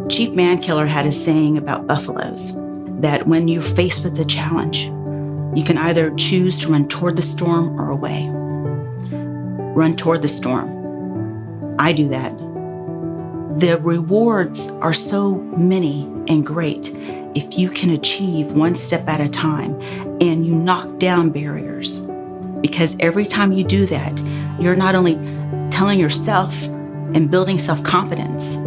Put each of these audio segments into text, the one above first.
Chief Mankiller had a saying about buffaloes, that when you're faced with a challenge, you can either choose to run toward the storm or away. Run toward the storm. I do that. The rewards are so many and great if you can achieve one step at a time and you knock down barriers. Because every time you do that, you're not only telling yourself and building self-confidence,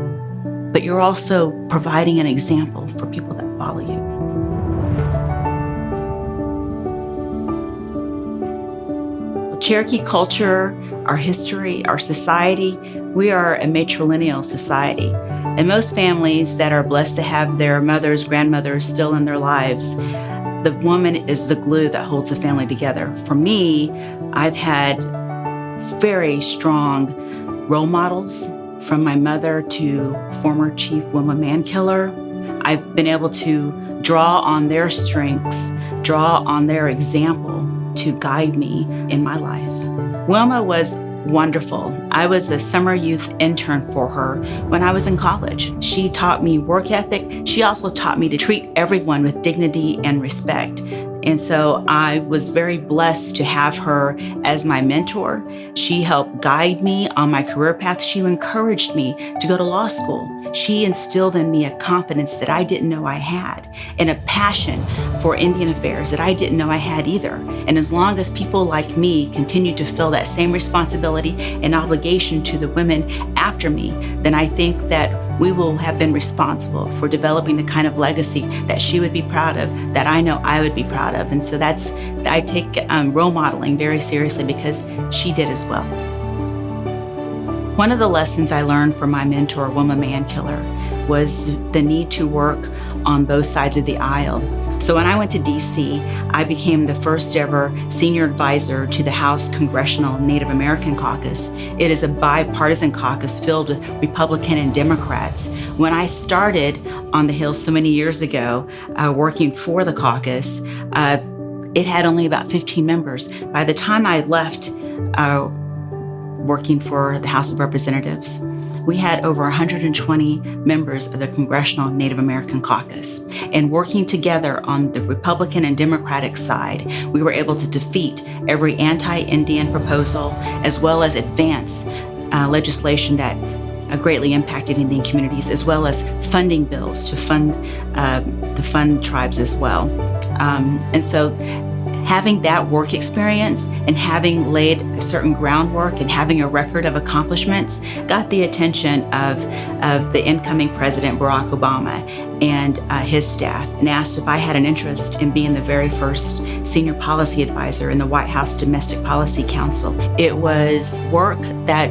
but you're also providing an example for people that follow you. Cherokee culture, our history, our society, we are a matrilineal society. And most families that are blessed to have their mothers, grandmothers still in their lives, the woman is the glue that holds the family together. For me, I've had very strong role models, from my mother to former Chief Wilma Mankiller. I've been able to draw on their strengths, draw on their example to guide me in my life. Wilma was wonderful. I was a summer youth intern for her when I was in college. She taught me work ethic. She also taught me to treat everyone with dignity and respect. And so I was very blessed to have her as my mentor. She helped guide me on my career path. She encouraged me to go to law school. She instilled in me a confidence that I didn't know I had, and a passion for Indian affairs that I didn't know I had either. And as long as people like me continue to feel that same responsibility and obligation to the women after me, then I think that we will have been responsible for developing the kind of legacy that she would be proud of, that I know I would be proud of. And so I take role modeling very seriously because she did as well. One of the lessons I learned from my mentor, Wilma Mankiller, was the need to work on both sides of the aisle. So when I went to DC, I became the first ever senior advisor to the House Congressional Native American Caucus. It is a bipartisan caucus filled with Republican and Democrats. When I started on the Hill so many years ago, working for the caucus, it had only about 15 members. By the time I left working for the House of Representatives, we had over 120 members of the Congressional Native American Caucus. And working together on the Republican and Democratic side, we were able to defeat every anti-Indian proposal, as well as advance legislation that greatly impacted Indian communities, as well as funding bills to fund tribes as well. And so having that work experience and having laid a certain groundwork and having a record of accomplishments got the attention of the incoming President Barack Obama and his staff, and asked if I had an interest in being the very first senior policy advisor in the White House Domestic Policy Council. It was work that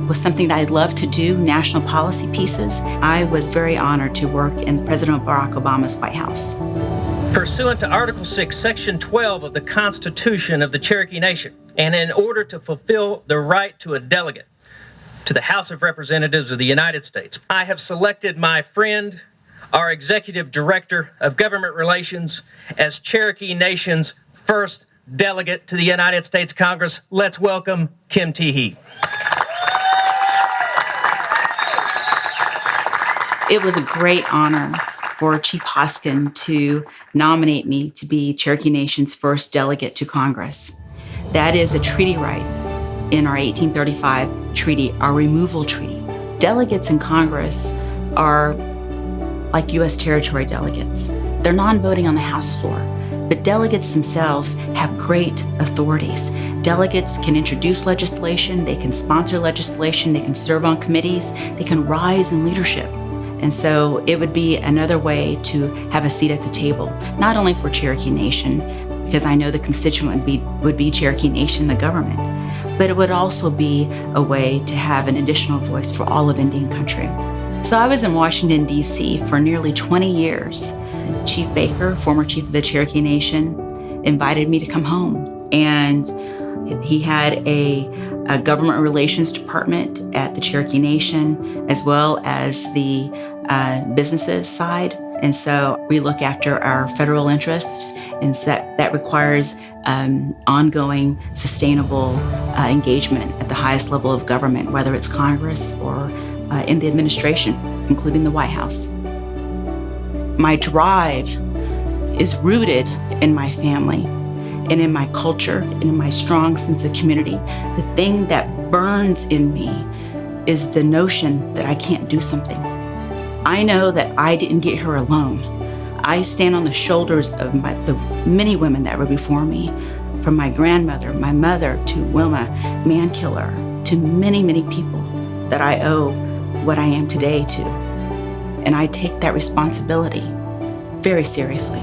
was something that I'd love to do, national policy pieces. I was very honored to work in President Barack Obama's White House. Pursuant to Article 6, Section 12 of the Constitution of the Cherokee Nation, and in order to fulfill the right to a delegate to the House of Representatives of the United States, I have selected my friend, our Executive Director of Government Relations, as Cherokee Nation's first delegate to the United States Congress. Let's welcome Kim Teehee. It was a great honor for Chief Hoskin to nominate me to be Cherokee Nation's first delegate to Congress. That is a treaty right in our 1835 treaty, our removal treaty. Delegates in Congress are like U.S. territory delegates. They're non-voting on the House floor, but delegates themselves have great authorities. Delegates can introduce legislation, they can sponsor legislation, they can serve on committees, they can rise in leadership. And so it would be another way to have a seat at the table, not only for Cherokee Nation, because I know the constituent would be Cherokee Nation, the government, but it would also be a way to have an additional voice for all of Indian country. So I was in Washington, D.C. for nearly 20 years. Chief Baker, former chief of the Cherokee Nation, invited me to come home. And he had a government relations department at the Cherokee Nation, as well as the businesses side. And so we look after our federal interests, and that requires ongoing, sustainable engagement at the highest level of government, whether it's Congress or in the administration, including the White House. My drive is rooted in my family and in my culture and in my strong sense of community. The thing that burns in me is the notion that I can't do something. I know that I didn't get here alone. I stand on the shoulders of the many women that were before me, from my grandmother, my mother, to Wilma Mankiller, to many, many people that I owe what I am today to. And I take that responsibility very seriously.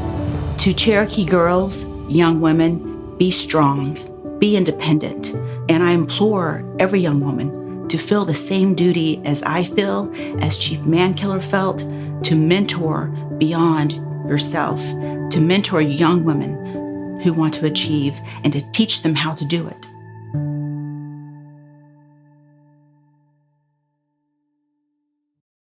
To Cherokee girls, young women, be strong, be independent. And I implore every young woman to feel the same duty as I feel, as Chief Mankiller felt, to mentor beyond yourself, to mentor young women who want to achieve and to teach them how to do it.